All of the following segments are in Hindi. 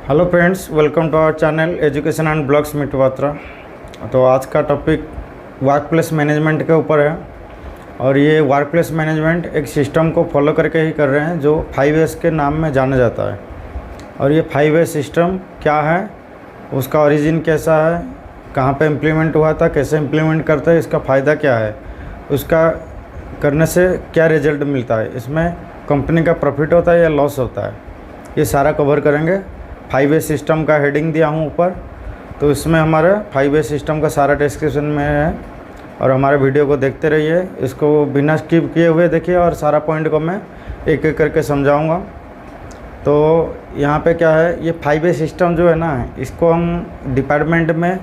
Hello friends, welcome to our channel education and blogs Mit Batra. तो आज का टॉपिक वर्क प्लेस मैनेजमेंट के ऊपर है और ये वर्क प्लेस मैनेजमेंट एक सिस्टम को फॉलो करके ही कर रहे हैं जो 5S के नाम में जाना जाता है। और ये 5S सिस्टम क्या है, उसका ओरिजिन कैसा है, कहाँ पे इम्प्लीमेंट हुआ था, कैसे इम्प्लीमेंट करते हैं, इसका फ़ायदा क्या है, उसका करने से क्या रिजल्ट मिलता है, इसमें कंपनी का प्रॉफिट होता है या लॉस होता है, ये सारा कवर करेंगे। 5S सिस्टम का हेडिंग दिया हूँ ऊपर, तो इसमें हमारा 5S सिस्टम का सारा डिस्क्रिप्शन में है और हमारे वीडियो को देखते रहिए, इसको बिना स्किप किए हुए देखिए और सारा पॉइंट को मैं एक एक करके समझाऊंगा। तो यहाँ पे क्या है, ये 5S सिस्टम जो है ना, इसको हम डिपार्टमेंट में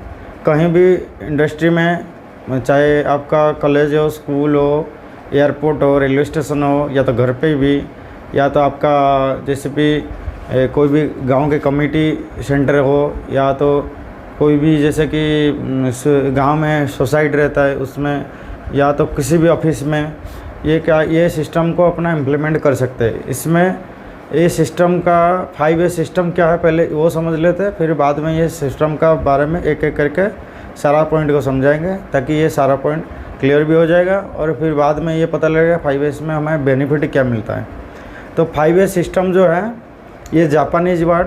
कहीं भी इंडस्ट्री में, चाहे आपका कॉलेज हो, स्कूल हो, एयरपोर्ट हो, रेलवे स्टेशन हो, या तो घर पे भी, या तो आपका जैसे भी कोई भी गांव के कम्युनिटी सेंटर हो, या तो कोई भी जैसे कि गांव में सोसाइटी रहता है उसमें, या तो किसी भी ऑफिस में, ये सिस्टम को अपना इम्प्लीमेंट कर सकते हैं। इसमें ये सिस्टम का 5S सिस्टम क्या है पहले वो समझ लेते हैं, फिर बाद में ये सिस्टम का बारे में एक एक करके सारा पॉइंट को समझाएंगे ताकि ये सारा पॉइंट क्लियर भी हो जाएगा और फिर बाद में ये पता लगेगा 5S में हमें बेनिफिट क्या मिलता है। तो 5S सिस्टम जो है ये जापानीज वर्ड,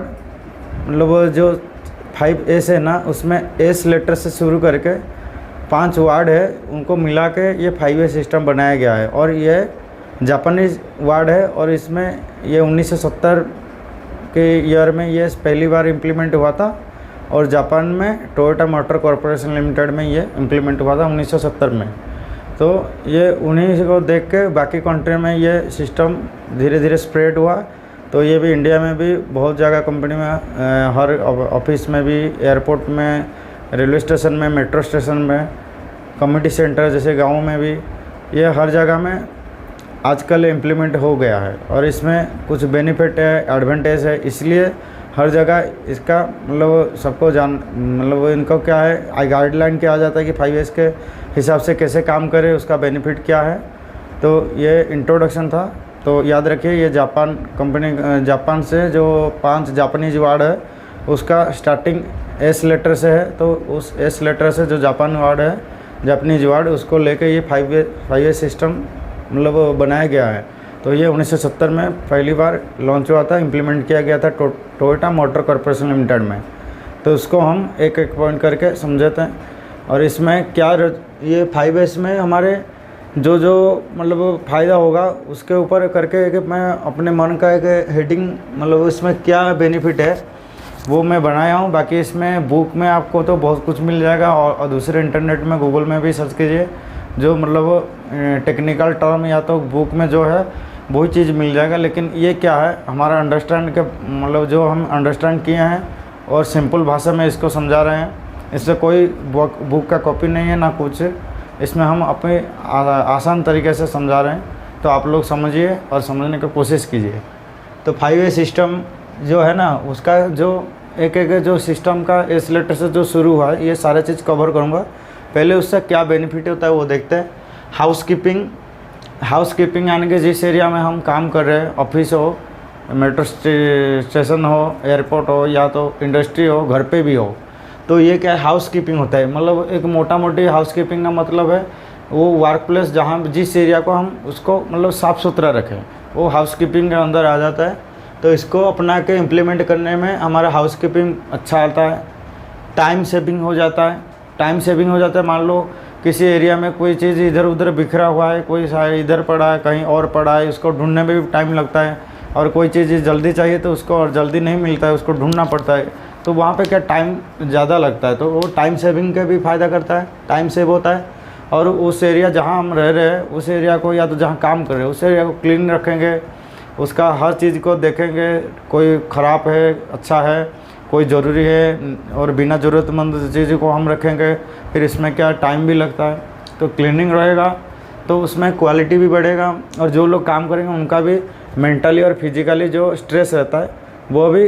मतलब जो 5S है ना, उसमें S लेटर से शुरू करके 5 वर्ड है, उनको मिला के ये 5S सिस्टम बनाया गया है और ये जापानीज वर्ड है। और इसमें ये 1970 के ईयर में ये पहली बार इम्प्लीमेंट हुआ था और जापान में टोयोटा मोटर कॉरपोरेशन लिमिटेड में ये इम्प्लीमेंट हुआ था 1970 में। तो ये उन्हीं को देख के बाकी कंट्री में ये सिस्टम धीरे धीरे स्प्रेड हुआ। तो ये भी इंडिया में भी बहुत जगह कंपनी में, हर ऑफिस में भी, एयरपोर्ट में, रेलवे स्टेशन में, मेट्रो स्टेशन में, कम्युनिटी सेंटर जैसे गाँव में भी, ये हर जगह में आजकल इम्प्लीमेंट हो गया है। और इसमें कुछ बेनिफिट है, एडवांटेज है, इसलिए हर जगह इसका मतलब सबको मतलब इनको क्या है, गाइडलाइन क्या आ जाता है कि 5S के हिसाब से कैसे काम करे, उसका बेनिफिट क्या है। तो ये इंट्रोडक्शन था। तो याद रखिए, ये जापान से जो 5 जापानीज वर्ड है उसका स्टार्टिंग S लेटर से है। तो उस S लेटर से जो जापान वर्ड है, जापानीज वर्ड, उसको लेके ये 5S सिस्टम मतलब बनाया गया है। तो ये 1970 में पहली बार लॉन्च हुआ था, इम्प्लीमेंट किया गया था टोयोटा मोटर कॉरपोरेशन लिमिटेड में। तो उसको हम एक एक पॉइंट करके समझते हैं। और इसमें क्या ये 5S में हमारे जो मतलब फ़ायदा होगा उसके ऊपर करके कि मैं अपने मन का एक हेडिंग, मतलब इसमें क्या बेनिफिट है वो मैं बनाया हूँ। बाकी इसमें बुक में आपको तो बहुत कुछ मिल जाएगा और दूसरे इंटरनेट में, गूगल में भी सर्च कीजिए, जो मतलब टेक्निकल टर्म या तो बुक में जो है वही चीज़ मिल जाएगा। लेकिन ये क्या है, हमारा अंडरस्टैंड के मतलब जो हम अंडरस्टैंड किए हैं और सिंपल भाषा में इसको समझा रहे हैं। इससे कोई बुक का कॉपी नहीं है ना कुछ, इसमें हम अपने आसान तरीके से समझा रहे हैं। तो आप लोग समझिए और समझने की कोशिश कीजिए। तो 5S सिस्टम जो है ना, उसका जो एक एक जो सिस्टम का S लेटर से जो शुरू हुआ है, ये सारे चीज़ कवर करूँगा। पहले उससे क्या बेनिफिट होता है वो देखते हैं। हाउसकीपिंग यानी कि जिस एरिया में हम काम कर रहे हैं, ऑफिस हो, मेट्रो स्टेशन हो, एयरपोर्ट हो, या तो इंडस्ट्री हो, घर पे भी हो, तो ये क्या है, हाउसकीपिंग होता है। मतलब एक मोटा मोटी हाउसकीपिंग का मतलब है वो वर्क प्लेस जहाँ जिस एरिया को हम उसको मतलब साफ़ सुथरा रखें, वो हाउसकीपिंग के अंदर आ जाता है। तो इसको अपना के इम्प्लीमेंट करने में हमारा हाउसकीपिंग अच्छा आता है। टाइम सेविंग हो जाता है। मान लो किसी एरिया में कोई चीज़ इधर उधर बिखरा हुआ है, कोई शायद इधर पड़ा है, कहीं और पड़ा है, उसको ढूंढने में भी टाइम लगता है। और कोई चीज़ जल्दी चाहिए तो उसको और जल्दी नहीं मिलता है, उसको ढूंढना पड़ता है। तो वहाँ पे क्या टाइम ज़्यादा लगता है, तो वो टाइम सेविंग का भी फ़ायदा करता है, टाइम सेव होता है। और उस एरिया जहाँ हम रह रहे हैं, उस एरिया को, या तो जहाँ काम कर रहे हैं उस एरिया को क्लीन रखेंगे, उसका हर चीज़ को देखेंगे, कोई ख़राब है, अच्छा है, कोई ज़रूरी है, और बिना ज़रूरतमंद चीज़ को हम रखेंगे। फिर इसमें क्या टाइम भी लगता है। तो क्लीनिंग रहेगा तो उसमें क्वालिटी भी बढ़ेगा और जो लोग काम करेंगे उनका भी मेंटली और फिजिकली जो स्ट्रेस रहता है वो भी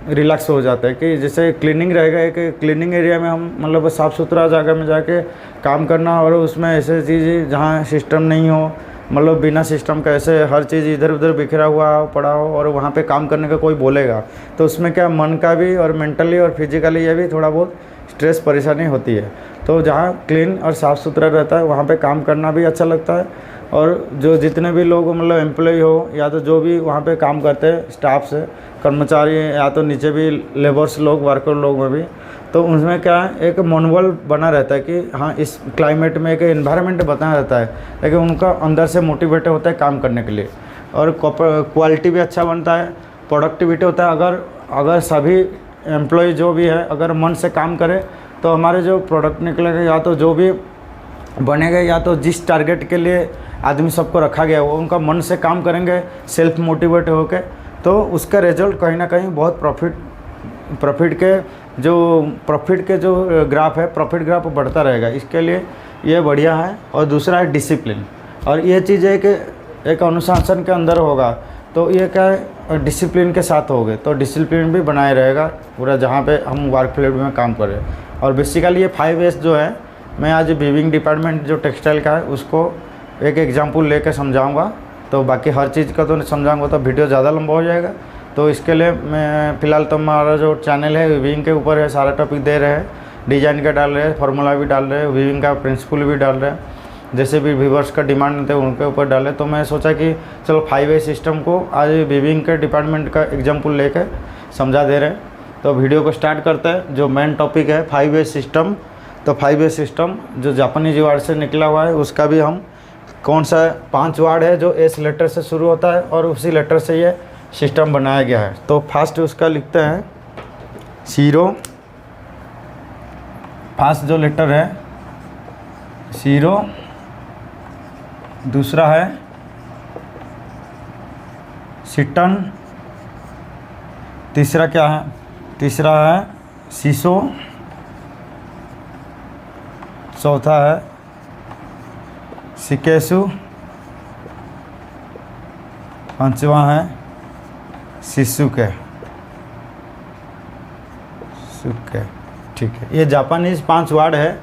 रिलैक्स हो जाता है। कि जैसे क्लीनिंग रहेगा, एक क्लीनिंग एरिया में हम मतलब साफ़ सुथरा जगह में जाके काम करना, और उसमें ऐसे चीज़ जहाँ सिस्टम नहीं हो, मतलब बिना सिस्टम का ऐसे हर चीज़ इधर उधर बिखरा हुआ हो पड़ा हो और वहाँ पे काम करने का कोई बोलेगा तो उसमें क्या मन का भी और मेंटली और फिजिकली ये भी थोड़ा बहुत स्ट्रेस परेशानी होती है। तो जहाँ क्लीन और साफ़ सुथरा रहता है वहाँ पे काम करना भी अच्छा लगता है। और जो जितने भी लोग मतलब एम्प्लॉय हो या तो जो भी वहाँ पे काम करते हैं स्टाफ से कर्मचारी या तो नीचे भी लेबर्स लोग वर्कर लोग में भी, तो उसमें क्या है एक मनोबल बना रहता है कि हाँ इस क्लाइमेट में एक एनवायरनमेंट बना रहता है, लेकिन उनका अंदर से मोटिवेट होता है काम करने के लिए और क्वालिटी भी अच्छा बनता है, प्रोडक्टिविटी होता है। अगर सभी एम्प्लॉय जो भी है अगर मन से काम करे तो हमारे जो प्रोडक्ट निकलेगा या तो जो भी बनेगा या तो जिस टारगेट के लिए आदमी सबको रखा गया वो उनका मन से काम करेंगे सेल्फ मोटिवेट होकर, तो उसका रिजल्ट कहीं ना कहीं बहुत प्रॉफिट के जो ग्राफ है प्रॉफिट ग्राफ बढ़ता रहेगा। इसके लिए ये बढ़िया है। और दूसरा है डिसिप्लिन, और ये चीज़ है कि एक अनुशासन के अंदर होगा तो ये क्या है डिसिप्लिन के साथ होगे तो डिसिप्लिन भी बनाए रहेगा पूरा जहाँ पे हम वर्क प्लेस में काम कर रहे हैं। और बेसिकली ये 5S जो है मैं आज वीविंग डिपार्टमेंट जो टेक्सटाइल का है उसको एक एग्जांपल लेकर समझाऊंगा, तो बाकी हर चीज़ का तो नहीं समझाऊंगा तो वीडियो ज़्यादा लंबा हो जाएगा। तो इसके लिए मैं फ़िलहाल तो हमारा जो चैनल है वीविंग के ऊपर है, सारा टॉपिक दे रहे हैं, डिज़ाइन का डाल रहे हैं, फार्मूला भी डाल रहे हैं, वीविंग का प्रिंसिपल भी डाल रहे हैं, जैसे भी व्यूवर्स का डिमांड होते हैं उनके ऊपर डाले। तो मैं सोचा कि चलो 5A सिस्टम को आज वीविंग के डिपार्टमेंट का एग्जाम्पल लेकर समझा दे रहे हैं। तो वीडियो को स्टार्ट करते हैं। जो मेन टॉपिक है 5A सिस्टम, तो 5A सिस्टम जो जापानीज वर्ड से निकला हुआ है उसका भी हम कौन सा 5 वर्ड है जो एस लेटर से शुरू होता है और उसी लेटर से ये सिस्टम बनाया गया है। तो फर्स्ट उसका लिखते हैं शीरो, फर्स्ट जो लेटर है शीरो, दूसरा है सिटन, तीसरा क्या है, तीसरा है सीसो, चौथा है सिकेसु, पांचवा है शिसुके। ठीक है, ये जापानीज 5 वर्ड है,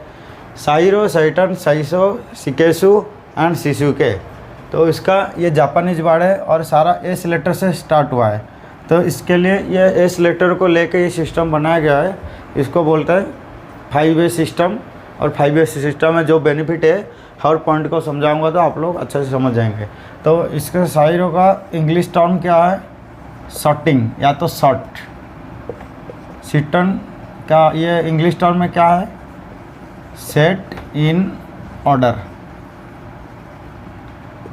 साइरो, सैटन, साइसो, सिकेसु एंड शिसुके। तो इसका ये जापानीज वर्ड है और सारा एस लेटर से स्टार्ट हुआ है। तो इसके लिए ये एस लेटर को लेके ये सिस्टम बनाया गया है, इसको बोलते हैं 5A सिस्टम। और 5A सिस्टम में जो बेनिफिट है हर पॉइंट को समझाऊंगा तो आप लोग अच्छे से समझ जाएंगे। तो इसके साइरो का इंग्लिश टर्म क्या है, शॉर्टिंग या तो शॉर्ट। सिटन का ये इंग्लिश टर्म में क्या है, सेट इन ऑर्डर।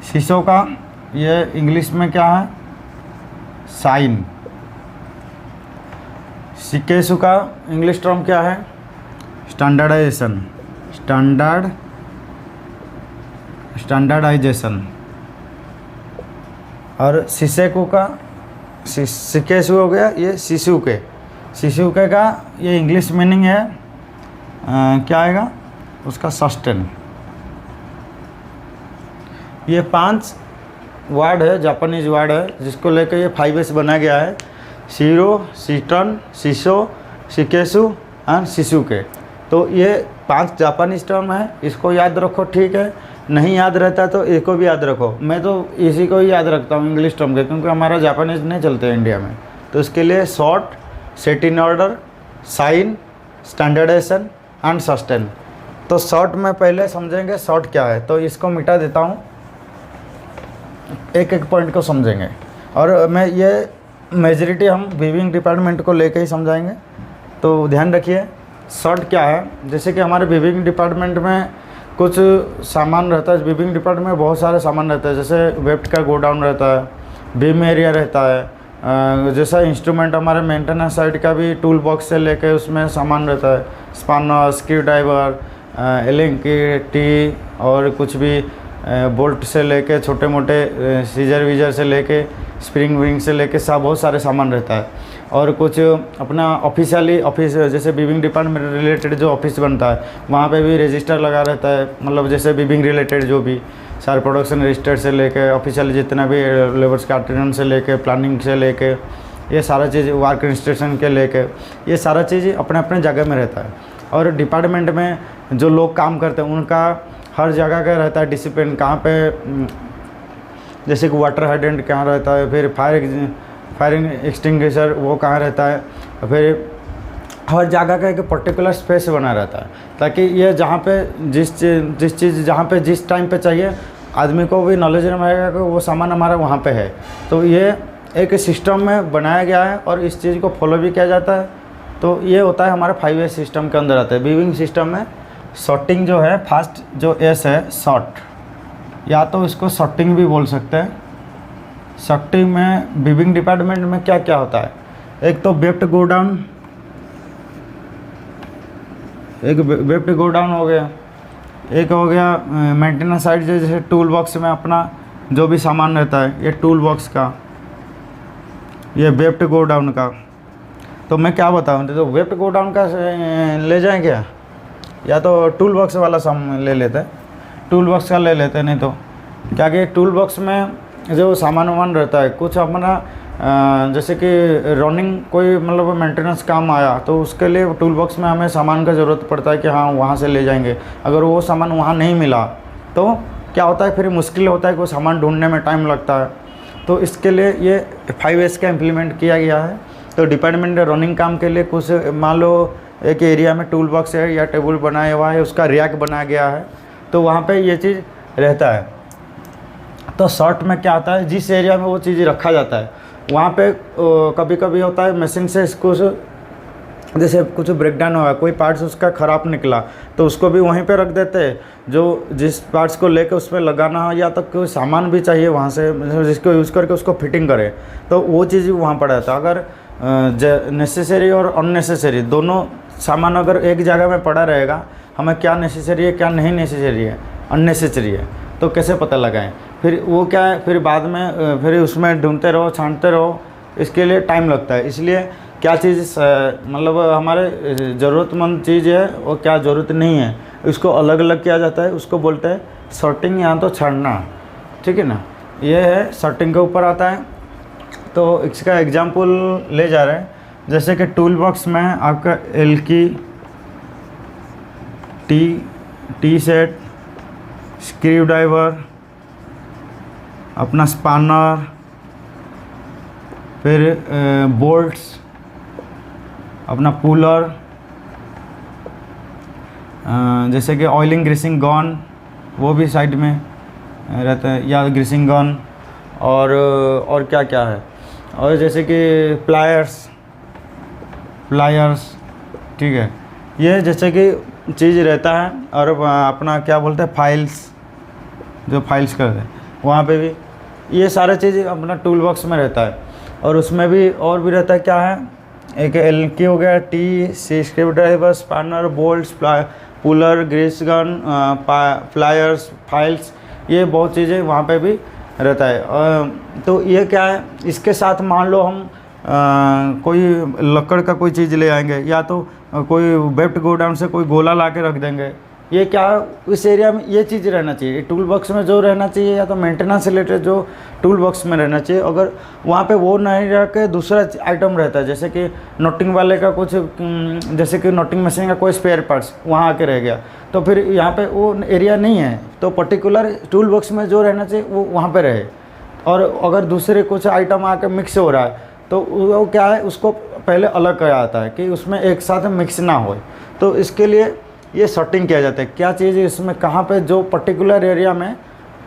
शीशो का ये इंग्लिश में क्या है, साइन। सिकेसु का इंग्लिश टर्म क्या है, स्टैंडर्डाइजेशन, स्टैंडर्डाइजेशन। और सिसेकु का सिकेसु हो गया ये शिशुके का ये इंग्लिश मीनिंग है क्या आएगा उसका, सस्टेन। ये 5 वर्ड है, जापानीज वर्ड है जिसको लेकर ये 5S बनाया गया है, शीरो, सिटन, शिशो, सिकेसु एंड शिशुके। तो ये 5 जापानीज टर्म है, इसको याद रखो। ठीक है, नहीं याद रहता तो इसको भी याद रखो। मैं तो इसी को ही याद रखता हूँ इंग्लिश टर्म के, क्योंकि हमारा जापानीज नहीं चलते इंडिया में। तो इसके लिए sort, set in order, shine, standardisation and sustain. तो शॉर्ट में पहले समझेंगे शॉर्ट क्या है, तो इसको मिटा देता हूँ, एक एक पॉइंट को समझेंगे। और मैं ये मेजॉरिटी हम वीविंग डिपार्टमेंट को लेके ही समझाएंगे, तो ध्यान रखिए। शॉर्ट क्या है, जैसे कि हमारे वीविंग डिपार्टमेंट में कुछ सामान रहता है, वीविंग डिपार्टमेंट में बहुत सारे सामान रहते हैं, जैसे वेफ्ट का गोडाउन रहता है, बीम एरिया रहता है, जैसा इंस्ट्रूमेंट हमारे मेंटेनेंस साइड का भी टूल बॉक्स से लेके उसमें सामान रहता है, स्पानर, स्क्रू ड्राइवर, एलिंकी टी और कुछ भी बोल्ट से लेके छोटे मोटे सीजर वीजर से लेके स्प्रिंग विंग से लेके सब बहुत सारे सामान रहता है। और कुछ अपना ऑफिशियली ऑफिस जैसे वीविंग डिपार्टमेंट रिलेटेड जो ऑफिस बनता है वहाँ पे भी रजिस्टर लगा रहता है, मतलब जैसे वीविंग रिलेटेड जो भी सारे प्रोडक्शन रजिस्टर से लेके ऑफिशियल जितना भी लेबर्स का अटेंडेंस से लेके प्लानिंग से लेके ये सारा चीज़ वर्क इंस्ट्रक्शन के लेके ये सारा चीज़ अपने अपने जगह में रहता है। और डिपार्टमेंट में जो लोग काम करते हैं उनका हर जगह का रहता है डिसिप्लिन, कहाँ पे जैसे कि वाटर हाइड्रेंट कहाँ रहता है, फिर फायरिंग एक्सटिंग्विशर वो कहाँ रहता है, फिर हर जगह का एक पर्टिकुलर स्पेस बना रहता है, ताकि ये जहाँ पे जिस चीज़ जहाँ पे जिस टाइम पे चाहिए आदमी को भी नॉलेज रहेगा कि वो सामान हमारा वहाँ पे है। तो ये एक सिस्टम में बनाया गया है और इस चीज़ को फॉलो भी किया जाता है। तो ये होता है हमारा 5S सिस्टम के अंदर आता है। वीविंग सिस्टम में सॉर्टिंग जो है, फर्स्ट जो एस है सॉर्ट, या तो इसको सॉर्टिंग भी बोल सकते हैं। सॉर्टिंग में वीविंग डिपार्टमेंट में क्या क्या होता है, एक तो वेफ्ट गो डाउन, एक वेफ्ट गो डाउन हो गया, एक हो गया मेंटेनेंस साइड, जैसे टूल बॉक्स में अपना जो भी सामान रहता है, ये टूल बॉक्स का, ये वेफ्ट गो डाउन का। तो मैं क्या बताऊँ, तो वेफ्ट गो डाउन का ले जाएं क्या, या तो टूल बॉक्स वाला सामान ले लेते हैं, टूल बॉक्स का ले लेते हैं। नहीं तो क्या कि टूल बॉक्स में जो सामान वामान रहता है, कुछ अपना जैसे कि रनिंग कोई मतलब मेंटेनेंस काम आया तो उसके लिए टूल बॉक्स में हमें सामान का ज़रूरत पड़ता है कि हाँ वहाँ से ले जाएंगे। अगर वो सामान वहाँ नहीं मिला तो क्या होता है, फिर मुश्किल होता है कि वो सामान ढूंढने में टाइम लगता है। तो इसके लिए ये 5S का इम्प्लीमेंट किया गया है। तो डिपार्टमेंट रनिंग काम के लिए कुछ मान लो एक एरिया में टूल बॉक्स है या टेबल बनाया हुआ है, उसका रैक बनाया गया है, तो वहाँ पे ये चीज़ रहता है। तो शॉर्ट में क्या आता है, जिस एरिया में वो चीज़ रखा जाता है वहाँ पे कभी कभी होता है मशीन से इसको जैसे कुछ ब्रेकडाउन हुआ, कोई पार्ट्स उसका ख़राब निकला तो उसको भी वहीं पे रख देते हैं। जो जिस पार्ट्स को लेकर उस पर लगाना हो या तो कोई सामान भी चाहिए वहाँ से जिसको यूज़ करके उसको फिटिंग करे, तो वो चीज़ भी वहाँ पड़ा रहता है। अगर नेसेसरी और अननेसेसरी दोनों सामान अगर एक जगह में पड़ा रहेगा, हमें क्या नेसेसरी है क्या नहीं नेसेसरी है, अननेसेसरी है, तो कैसे पता लगाएं। फिर वो क्या है, फिर बाद में फिर उसमें ढूंढते रहो, छांटते रहो, इसके लिए टाइम लगता है। इसलिए क्या चीज़ मतलब हमारे ज़रूरतमंद चीज़ है और क्या ज़रूरत नहीं है, इसको अलग अलग किया जाता है। उसको बोलते हैं सॉर्टिंग या तो छांटना, ठीक है ना। ये है सॉर्टिंग के ऊपर आता है। तो इसका एग्जाम्पल ले जा रहे हैं, जैसे कि टूल बॉक्स में आपका एल्की, टी सेट, स्क्रू ड्राइवर, अपना स्पानर, फिर बोल्ट्स, अपना पुलर, जैसे कि ऑयलिंग ग्रीसिंग गन वो भी साइड में रहता है, या ग्रीसिंग गन, और क्या क्या है, और जैसे कि प्लायर्स, ठीक है। ये जैसे कि चीज़ रहता है। और अपना क्या बोलते हैं फाइल्स, जो फाइल्स करते हैं वहाँ पे भी ये सारा चीज़ अपना टूल बॉक्स में रहता है। और उसमें भी और भी रहता है, क्या है, एक एल्की हो गया, T C, screw driver, spanner, bolts, puller, grease gun, pliers, files, ये बहुत चीज़ें वहाँ पे भी रहता है। तो ये क्या है, इसके साथ मान लो हम कोई लकड़ का कोई चीज़ ले आएंगे, या तो कोई वेफ्ट गो डाउन से कोई गोला ला के रख देंगे। ये क्या, इस एरिया में ये चीज़ रहना चाहिए टूल बॉक्स में, जो रहना चाहिए या तो मेंटेनेंस रिलेटेड जो टूल बॉक्स में रहना चाहिए। अगर वहाँ पे वो नहीं रह के दूसरा आइटम रहता है, जैसे कि नोटिंग वाले का कुछ, जैसे कि नोटिंग मशीन का कोई स्पेयर पार्ट्स वहाँ आके रह गया, तो फिर यहाँ पे वो एरिया नहीं है, तो पर्टिकुलर टूल बॉक्स में जो रहना चाहिए वो वहाँ पर रहे। और अगर दूसरे कुछ आइटम आके मिक्स हो रहा है तो वो क्या है, उसको पहले अलग किया जाता है कि उसमें एक साथ मिक्स ना हो। तो इसके लिए ये सॉर्टिंग किया जाता है, क्या चीज़ इसमें कहाँ पे जो पर्टिकुलर एरिया में,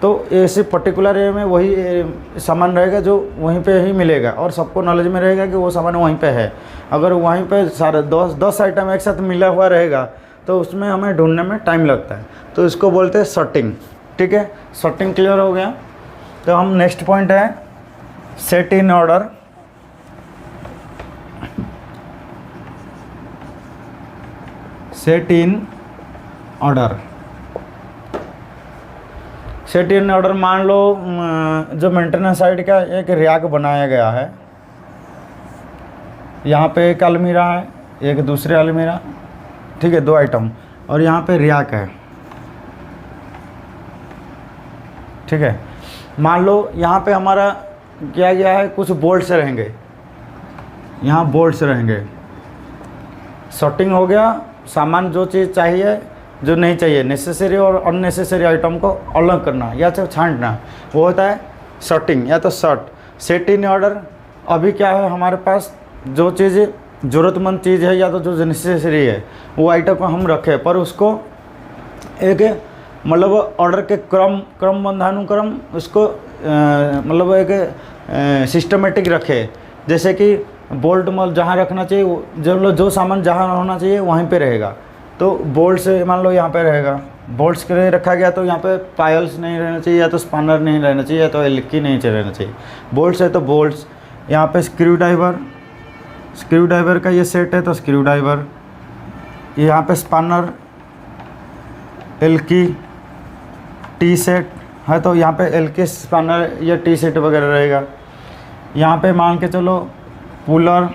तो ऐसे पर्टिकुलर एरिया में वही सामान रहेगा जो वहीं पे ही मिलेगा, और सबको नॉलेज में रहेगा कि वो सामान वहीं पे है। अगर वहीं पे सारे 10 आइटम एक साथ मिला हुआ रहेगा तो उसमें हमें ढूंढने में टाइम लगता है। तो इसको बोलते हैं सॉर्टिंग, ठीक है। सॉर्टिंग क्लियर हो गया। तो हम नेक्स्ट पॉइंट है set in order. Set in order, set in order मान लो जो मेंटेनेंस साइड का एक रैक बनाया गया है, यहाँ पे एक अलमीरा है, एक दूसरे अलमीरा, ठीक है, 2 आइटम, और यहाँ पे रैक है, ठीक है। मान लो यहाँ पे हमारा किया गया है, कुछ बोल्ट्स रहेंगे, यहाँ बोल्ट्स रहेंगे। सॉर्टिंग हो गया, सामान जो चीज़ चाहिए जो नहीं चाहिए, नेसेसरी और अननेसेसरी आइटम को अलग करना या छांटना, वो होता है शर्टिंग या तो शर्ट सेट इन ऑर्डर। अभी क्या है हमारे पास जो चीज़ ज़रूरतमंद चीज़ है या तो जो नेसेसरी है वो आइटम को हम रखें, पर उसको एक मतलब ऑर्डर के क्रम बंधानुक्रम उसको मतलब एक सिस्टमेटिक रखे। जैसे कि बोल्ट मल जहाँ रखना चाहिए जो सामान जहाँ होना चाहिए वहीं पे रहेगा। तो बोल्ट से मान लो यहाँ पे रहेगा, बोल्ट्स के लिए रखा गया तो यहाँ पे पायल्स नहीं रहना चाहिए, या तो स्पैनर नहीं रहना चाहिए, या तो एल्की नहीं रहना चाहिए। बोल्ट्स है तो बोल्ट्स, यहाँ पे स्क्रू ड्राइवर का ये सेट है तो स्क्रू ड्राइवर, यहाँ पे स्पैनर, एल्की, टी सेट है तो यहाँ पे एल्की, स्पैनर या टी सेट वगैरह रहेगा। यहाँ पे मान के चलो पुलर,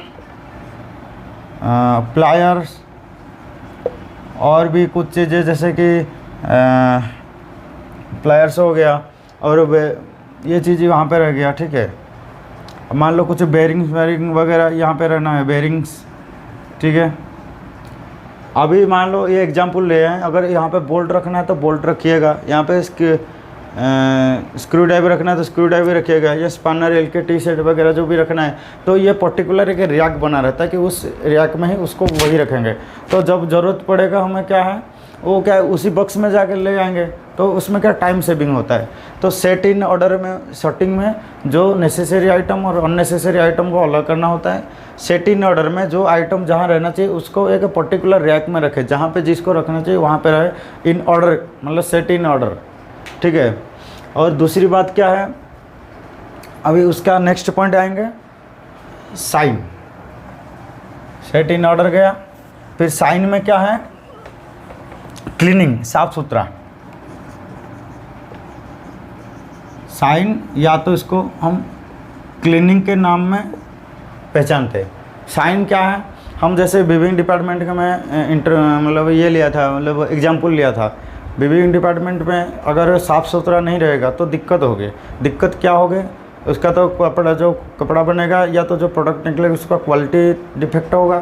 प्लायर्स और भी कुछ चीज़ें जैसे कि प्लायर्स हो गया और ये चीज़ें वहाँ पे रह गया। ठीक है, अब मान लो कुछ बेरिंग वगैरह यहाँ पे रहना है, बेरिंग्स। ठीक है, अभी मान लो ये एग्जांपल ले हैं, अगर यहाँ पे बोल्ट रखना है तो बोल्ट रखिएगा, यहाँ पे स्क्रू ड्राइवर रखना है तो स्क्रू ड्राइवर रखिएगा, या स्पैनर, एल्के, टी सेट वगैरह जो भी रखना है। तो ये पर्टिकुलर एक रैक बना रहता है कि उस रैक में ही उसको वही रखेंगे। तो जब ज़रूरत पड़ेगा हमें क्या है वो क्या है उसी बॉक्स में जाके ले आएंगे, तो उसमें क्या टाइम सेविंग होता है। तो सेट इन ऑर्डर में शॉर्टिंग में जो नेसेसरी आइटम और अननेसेसरी आइटम को अलग करना होता है। सेट इन ऑर्डर में जो आइटम जहाँ रहना चाहिए उसको एक पर्टिकुलर रैक में रखे, जहाँ पे जिसको रखना चाहिए वहाँ पे रहे। इन ऑर्डर मतलब सेट इन ऑर्डर। ठीक है, और दूसरी बात क्या है, अभी उसका नेक्स्ट पॉइंट आएंगे साइन। सेट इन ऑर्डर गया, फिर साइन में क्या है क्लीनिंग, साफ सुथरा। साइन या तो इसको हम क्लीनिंग के नाम में पहचानते हैं। साइन क्या है, हम जैसे बिविंग डिपार्टमेंट का मैं मतलब ये लिया था, मतलब एग्जाम्पल लिया था। बिविंग डिपार्टमेंट में अगर साफ़ सुथरा नहीं रहेगा तो दिक्कत होगी। दिक्कत क्या होगी, उसका तो कपड़ा बनेगा या तो जो प्रोडक्ट निकलेगा उसका क्वालिटी डिफेक्ट होगा,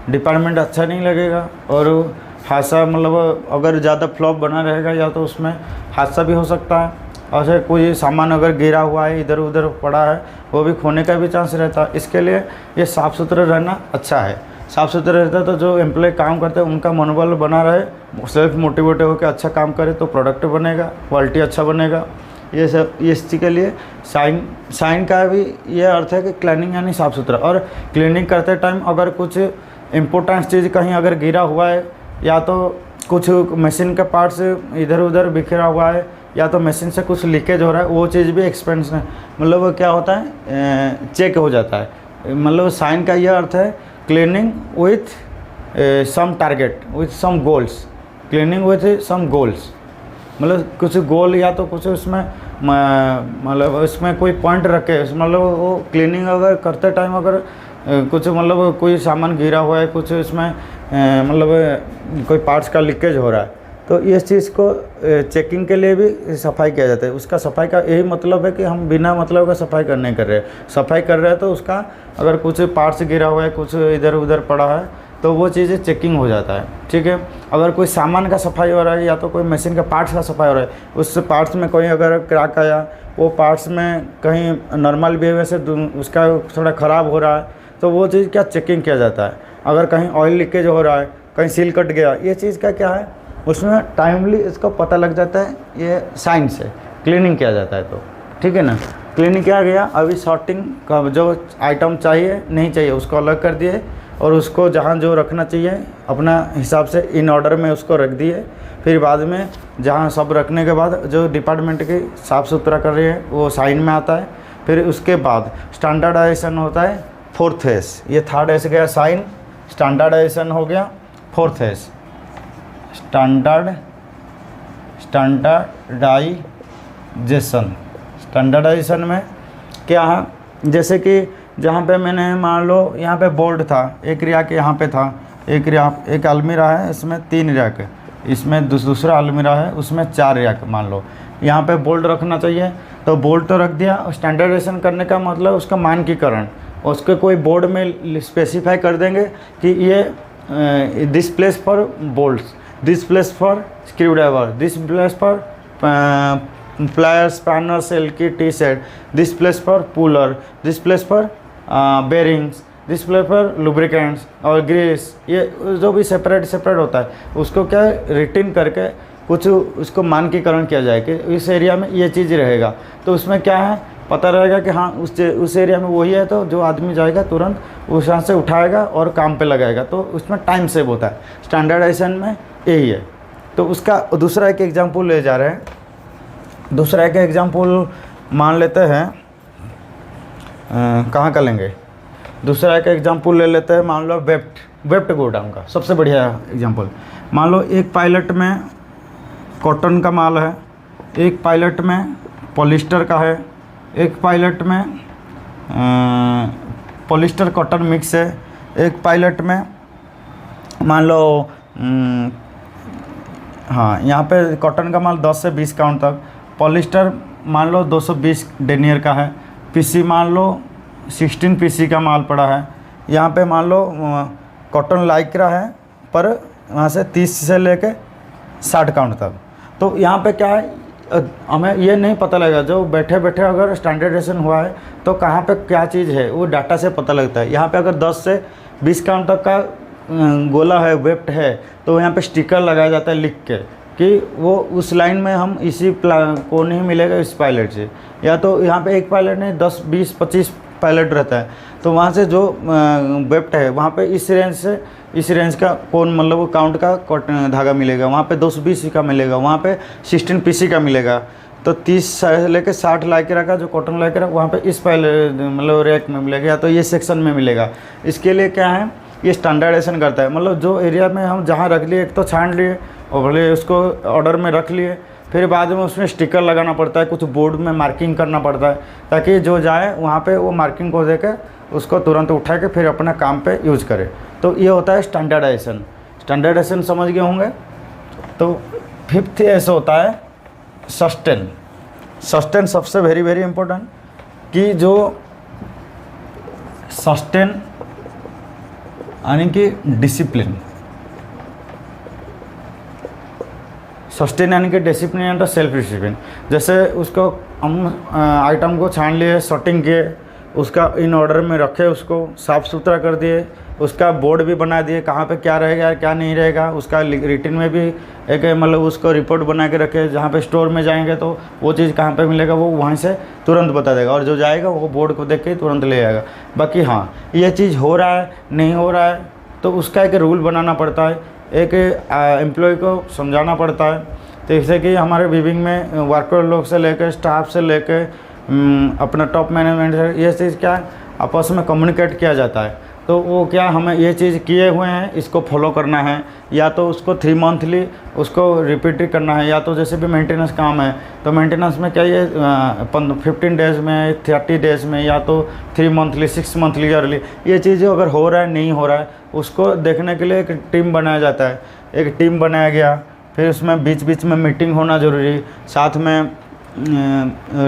डिपार्टमेंट अच्छा नहीं लगेगा, और हादसा मतलब अगर ज़्यादा फ्लॉप बना रहेगा या तो उसमें हादसा भी हो सकता है। और कोई सामान अगर गिरा हुआ है, इधर उधर पड़ा है, वो भी खोने का भी चांस रहता है। इसके लिए ये साफ़ सुथरा रहना अच्छा है। साफ़ सुथरा रहता है तो जो एम्प्लॉय काम करते हैं उनका मनोबल बना रहे, सेल्फ मोटिवेटेड होकर अच्छा काम करे तो प्रोडक्ट बनेगा, क्वालिटी अच्छा बनेगा। ये सब इस चीज़ के लिए साइन का भी ये अर्थ है कि क्लीनिंग यानी साफ़ सुथरा। और क्लीनिंग करते टाइम अगर कुछ इम्पोर्टेंट चीज़ कहीं अगर गिरा हुआ है, या तो कुछ मशीन के पार्ट्स इधर उधर बिखरा हुआ है, या तो मशीन से कुछ लीकेज हो रहा है, वो चीज़ भी एक्सपेंस है मतलब क्या होता है चेक हो जाता है। मतलब साइन का यह अर्थ है cleaning with some target, with some goals. Cleaning with some goals मतलब कुछ गोल या तो कुछ उसमें मतलब उसमें कोई पॉइंट रखे, मतलब वो क्लीनिंग अगर करते टाइम अगर कुछ मतलब कोई सामान गिरा हुआ है, कुछ इसमें मतलब कोई पार्ट्स का लीकेज हो रहा है, तो इस चीज़ को चेकिंग के लिए भी सफाई किया जाता है। उसका सफाई का यही मतलब है कि हम बिना मतलब का सफाई नहीं कर रहे, सफाई कर रहे हैं तो उसका अगर कुछ पार्ट्स गिरा हुआ है, कुछ इधर उधर पड़ा है, तो वो चीज़ें चेकिंग हो जाता है। ठीक है, अगर कोई सामान का सफाई हो रहा है या तो कोई मशीन का पार्ट्स का सफाई हो रहा है, उस पार्ट्स में कोई अगर क्रैक आया, वो पार्ट्स में कहीं नॉर्मल बिहेवियर से उसका थोड़ा ख़राब हो रहा है, तो वो चीज़ क्या चेकिंग किया जाता है। अगर कहीं ऑयल लीकेज हो रहा है, कहीं सील कट गया, ये चीज़ का क्या है उसमें टाइमली इसको पता लग जाता है, ये साइन से क्लीनिंग किया जाता है। तो ठीक है ना, क्लीनिंग किया गया। अभी सॉर्टिंग का जो आइटम चाहिए नहीं चाहिए उसको अलग कर दिए, और उसको जहाँ जो रखना चाहिए अपना हिसाब से इन ऑर्डर में उसको रख दिए। फिर बाद में जहाँ सब रखने के बाद जो डिपार्टमेंट की साफ़ सुथरा कर रही है वो साइन में आता है। फिर उसके बाद स्टैंडर्डाइजेशन होता है फोर्थ फेस। ये थर्ड एस गया साइन, स्टैंडर्डाइजेशन हो गया फोर्थ फेस। स्टैंडर्डाइजेशन में क्या है, जैसे कि जहाँ पे मैंने मान लो यहाँ पे बोल्ट था, एक रैक यहाँ पे था, एक अलमीरा है, इसमें 3 रैक है, इसमें दूसरा अलमीरा है उसमें 4 रैक। मान लो यहाँ पे बोल्ट रखना चाहिए तो बोल्ट तो रख दिया। स्टैंडर्डाइजेशन करने का मतलब उसका मानकीकरण, उसके कोई बोर्ड में स्पेसिफाई कर देंगे कि ये this place for bolts, this place for screwdriver, this place for pliers, spanners, LK, T-set, this place for puller, this place for bearings, this place for lubricants और grease, ये जो भी सेपरेट होता है उसको क्या रिटिन करके कुछ उसको मानकीकरण किया जाए कि इस एरिया में ये चीज़ रहेगा, तो उसमें क्या है पता रहेगा कि हाँ उस एरिया में वही है, तो जो आदमी जाएगा तुरंत उस यहाँ से उठाएगा और काम पे लगाएगा, तो उसमें टाइम सेव होता है। स्टैंडर्डाइजेशन में यही है। तो उसका दूसरा एक एग्जांपल ले जा रहे हैं। दूसरा एक एग्जांपल मान लेते हैं, कहाँ का लेंगे, दूसरा एक एग्जांपल ले लेते हैं, मान लो वेप्ट गोडाउन का सबसे बढ़िया एग्जांपल। मान लो एक पायलट में कॉटन का माल है, एक पायलट में पॉलिस्टर का है, एक पायलट में पॉलिस्टर कॉटन मिक्स है, एक पायलट में मान लो हाँ यहाँ पे कॉटन का माल 10 से 20 काउंट तक, पॉलिस्टर मान लो 220 डेनियर का है, पीसी मान लो 16 पीसी का माल पड़ा है। यहाँ पे मान लो कॉटन लाइक्रा है पर वहाँ से 30 से लेके 60 काउंट तक। तो यहाँ पे क्या है, हमें ये नहीं पता लगेगा, जो बैठे बैठे अगर स्टैंडर्डाइजेशन हुआ है तो कहाँ पे क्या चीज़ है वो डाटा से पता लगता है। यहाँ पे अगर 10 से 20 काउंट तक का गोला है, वेप्ट है, तो यहाँ पे स्टिकर लगाया जाता है लिख के कि वो उस लाइन में हम इसी को नहीं मिलेगा इस पायलट से, या तो यहाँ पे एक पायलट नहीं 10 20 25 पायलट रहता है, तो वहाँ से जो वेप्ट है वहाँ पे इस रेंज से इस रेंज का कौन मतलब वो काउंट का धागा मिलेगा, वहाँ पे 220 का मिलेगा, वहाँ पे 16 पीसी का मिलेगा। तो 30 से लेकर 60 लाइक्रा का जो कॉटन लाइक्रा वहाँ पे इस मतलब रैक में मिलेगा, या तो ये सेक्शन में मिलेगा। इसके लिए क्या है, ये स्टैंडर्डाइजेशन करता है, मतलब जो एरिया में हम जहाँ रख लिए एक तो छान लिए और भले उसको ऑर्डर में रख लिए, फिर बाद में उसमें स्टिकर लगाना पड़ता है, कुछ बोर्ड में मार्किंग करना पड़ता है ताकि जो जाए वहाँ पे वो मार्किंग को देकर उसको तुरंत उठा के फिर अपना काम पे यूज़ करे। तो ये होता है स्टैंडर्डाइजेशन। स्टैंडर्डाइजेशन समझ गए होंगे। तो फिफ्थ ऐसा होता है सस्टेन। सस्टेन सबसे वेरी इम्पोर्टेंट, कि जो सस्टेन यानी कि डिसिप्लिन। सस्टेन यानी कि डिसिप्लिन एंड सेल्फ डिसिप्लिन। जैसे उसको हम आइटम को छान लिए, सॉर्टिंग किए, उसका इन ऑर्डर में रखे, उसको साफ़ सुथरा कर दिए, उसका बोर्ड भी बना दिए कहाँ पे क्या रहेगा क्या नहीं रहेगा, उसका रिटिन में भी एक मतलब उसको रिपोर्ट बना के रखे, जहाँ पे स्टोर में जाएंगे तो वो चीज़ कहाँ पे मिलेगा वो वहीं से तुरंत बता देगा, और जो जाएगा वो बोर्ड को देख के तुरंत ले आएगा। बाकी हाँ ये चीज़ हो रहा है नहीं हो रहा है तो उसका एक रूल बनाना पड़ता है, एक एम्प्लॉय को समझाना पड़ता है। तो जैसे कि हमारे विविंग में वर्कर लोग से लेकर स्टाफ से लेकर अपना टॉप मैनेजमेंट से ये चीज़ क्या आपस में कम्युनिकेट किया जाता है। तो वो क्या हमें ये चीज़ किए हुए हैं इसको फॉलो करना है, या तो उसको 3 मंथली उसको रिपीट करना है, या तो जैसे भी मेंटेनेंस काम है तो मेंटेनेंस में क्या ये 15 डेज़ में 30 डेज़ में, या तो 3 मंथली 6 मंथली ईयरली, ये चीज़ें अगर हो रहा है नहीं हो रहा है उसको देखने के लिए एक टीम बनाया जाता है। एक टीम बनाया गया, फिर उसमें बीच बीच में मीटिंग होना ज़रूरी, साथ में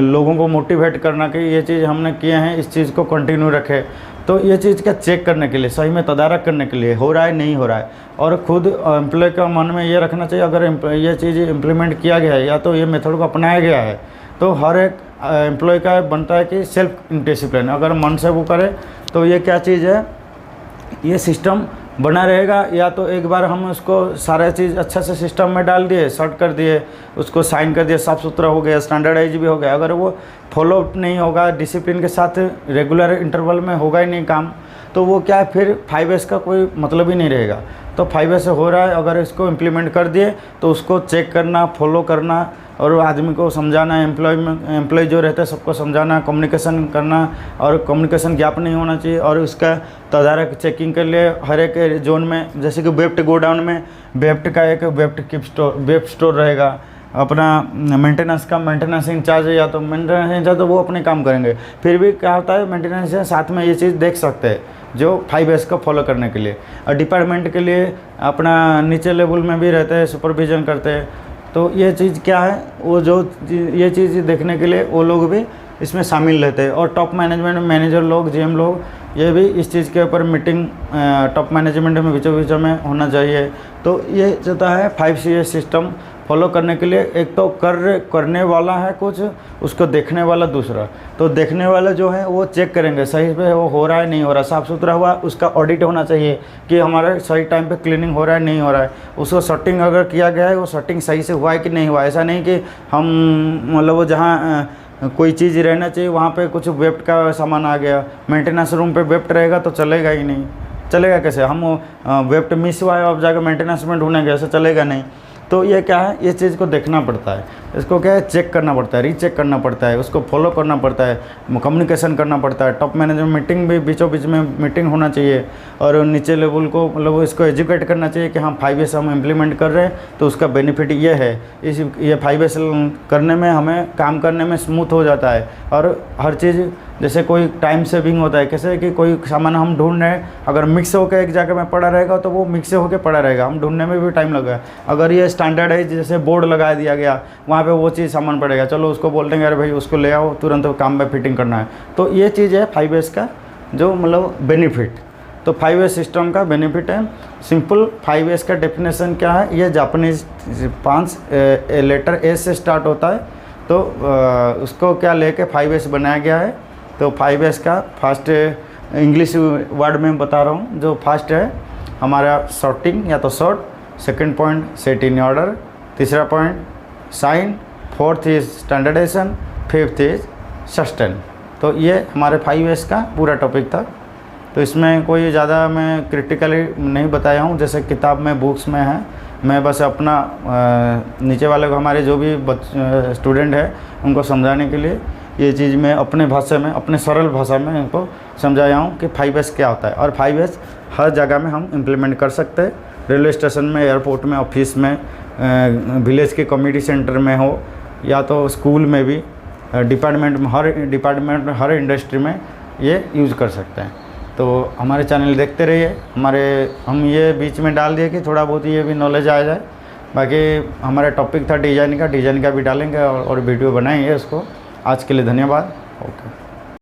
लोगों को मोटिवेट करना कि ये चीज़ हमने किए हैं इस चीज़ को कंटिन्यू रखें। तो ये चीज़ का चेक करने के लिए, सही में तदारक करने के लिए हो रहा है नहीं हो रहा है, और खुद एम्प्लॉय का मन में ये रखना चाहिए अगर ये चीज़ इम्प्लीमेंट किया गया है या तो ये मेथड को अपनाया गया है तो हर एक एम्प्लॉय का बनता है कि सेल्फ डिसिप्लिन, अगर मन से वो करे तो ये क्या चीज़ है, ये सिस्टम बना रहेगा। या तो एक बार हम उसको सारा चीज़ अच्छा से सिस्टम में डाल दिए, सर्ट कर दिए, उसको साइन कर दिए, साफ़ सुथरा हो गया, स्टैंडर्डाइज भी हो गया, अगर वो फॉलो नहीं होगा डिसिप्लिन के साथ रेगुलर इंटरवल में होगा ही नहीं काम, तो वो क्या है फिर 5S का कोई मतलब ही नहीं रहेगा। तो 5S हो रहा है, अगर इसको इम्प्लीमेंट कर दिए तो उसको चेक करना, फॉलो करना, और आदमी को समझाना, एम्प्लॉय जो रहता है सबको समझाना, कम्युनिकेशन करना, और कम्युनिकेशन गैप नहीं होना चाहिए। और उसका तदारक चेकिंग के लिए हर एक जोन में, जैसे कि वेप्ट गोडाउन में वेप्ट का एक वेप्ट स्टोर रहेगा, अपना मेंटेनेंस इंचार्ज है, या तो मेंटेनेंस इंचार्ज तो वो अपने काम करेंगे, फिर भी क्या होता है मेंटेनेंस साथ में ये चीज़ देख सकते हैं जो 5S को फॉलो करने के लिए। और डिपार्टमेंट के लिए अपना नीचे लेवल में भी रहते हैं, सुपरविजन करते हैं। तो ये चीज़ क्या है, वो जो ये चीज़ देखने के लिए वो लोग भी इसमें शामिल रहते हैं। और टॉप मैनेजमेंट मैनेजर लोग, GM लोग ये भी इस चीज़ के ऊपर मीटिंग टॉप मैनेजमेंट में बीचों बीचों में होना चाहिए। तो ये जो है 5 सिस्टम फॉलो करने के लिए एक तो करने वाला है कुछ, उसको देखने वाला दूसरा। तो देखने वाला जो है वो चेक करेंगे सही पे वो हो रहा है नहीं हो रहा, साफ़ सुथरा हुआ, उसका ऑडिट होना चाहिए कि हमारे सही टाइम पे क्लीनिंग हो रहा है नहीं हो रहा है, उसको शॉर्टिंग अगर किया गया है वो शॉर्टिंग सही से हुआ है कि नहीं हुआ। ऐसा नहीं कि हम मतलब वो जहाँ कोई चीज़ रहना चाहिए वहाँ पे कुछ वेफ्ट का सामान आ गया, मेंटेनेंस रूम पे वेफ्ट रहेगा तो चलेगा ही नहीं, चलेगा कैसे। हम वेफ्ट मिस हुआ है अब जाकर मेंटेनेंस में ढूंढेंगे, ऐसा चलेगा नहीं। तो ये क्या है, ये चीज़ को देखना पड़ता है, इसको क्या है चेक करना पड़ता है, रीचेक करना पड़ता है, उसको फॉलो करना पड़ता है, कम्युनिकेशन करना पड़ता है। टॉप मैनेजमेंट मीटिंग भी बीचों बीच में मीटिंग होना चाहिए और नीचे लेवल को मतलब इसको एजुकेट करना चाहिए कि हाँ 5S हम इम्प्लीमेंट कर रहे हैं तो उसका बेनिफिट ये है, ये 5S करने में हमें काम करने में स्मूथ हो जाता है। और हर चीज़ जैसे कोई टाइम सेविंग होता है, कैसे कि कोई सामान हम ढूंढ रहे हैं अगर मिक्स होकर एक जगह में पड़ा रहेगा तो वो मिक्स होकर पड़ा रहेगा, हम ढूंढने में भी टाइम लगेगा। अगर ये स्टैंडर्ड है जैसे बोर्ड लगा दिया गया वहाँ पे वो चीज़ सामान पड़ेगा, चलो उसको बोल देंगे अरे भाई उसको ले आओ तुरंत काम में फिटिंग करना है। तो ये चीज़ है 5S का जो मतलब बेनिफिट। तो 5S सिस्टम का बेनिफिट है सिंपल। 5S का डेफिनेशन क्या है, ये जापानीज 5 लेटर एस से स्टार्ट होता है, तो उसको क्या लेके 5S बनाया गया है। तो 5S का फर्स्ट इंग्लिश वर्ड में बता रहा हूँ, जो फर्स्ट है हमारा सॉर्टिंग या तो sort, second point set in order, तीसरा point shine, fourth is standardisation, fifth is sustain. तो ये हमारे 5S का पूरा टॉपिक था। तो इसमें कोई ज़्यादा मैं क्रिटिकली नहीं बताया हूँ, जैसे किताब में बुक्स में है, मैं बस अपना नीचे वाले को हमारे जो भी स्टूडेंट है उनको समझाने के लिए ये चीज़ मैं अपने भाषा में, अपने सरल भाषा में उनको समझाया हूँ कि 5S क्या होता है। और 5S हर जगह में हम इम्प्लीमेंट कर सकते हैं, रेलवे स्टेशन में, एयरपोर्ट में, ऑफिस में, विलेज के कम्युनिटी सेंटर में हो या तो स्कूल में भी, डिपार्टमेंट में, हर इंडस्ट्री में ये यूज़ कर सकते हैं। तो हमारे चैनल देखते रहिए, हम ये बीच में डाल दिए कि थोड़ा बहुत ये भी नॉलेज आ जाए। बाकी हमारा टॉपिक था डिज़ाइन का भी डालेंगे और वीडियो बनाएंगे उसको। आज के लिए धन्यवाद। ओके।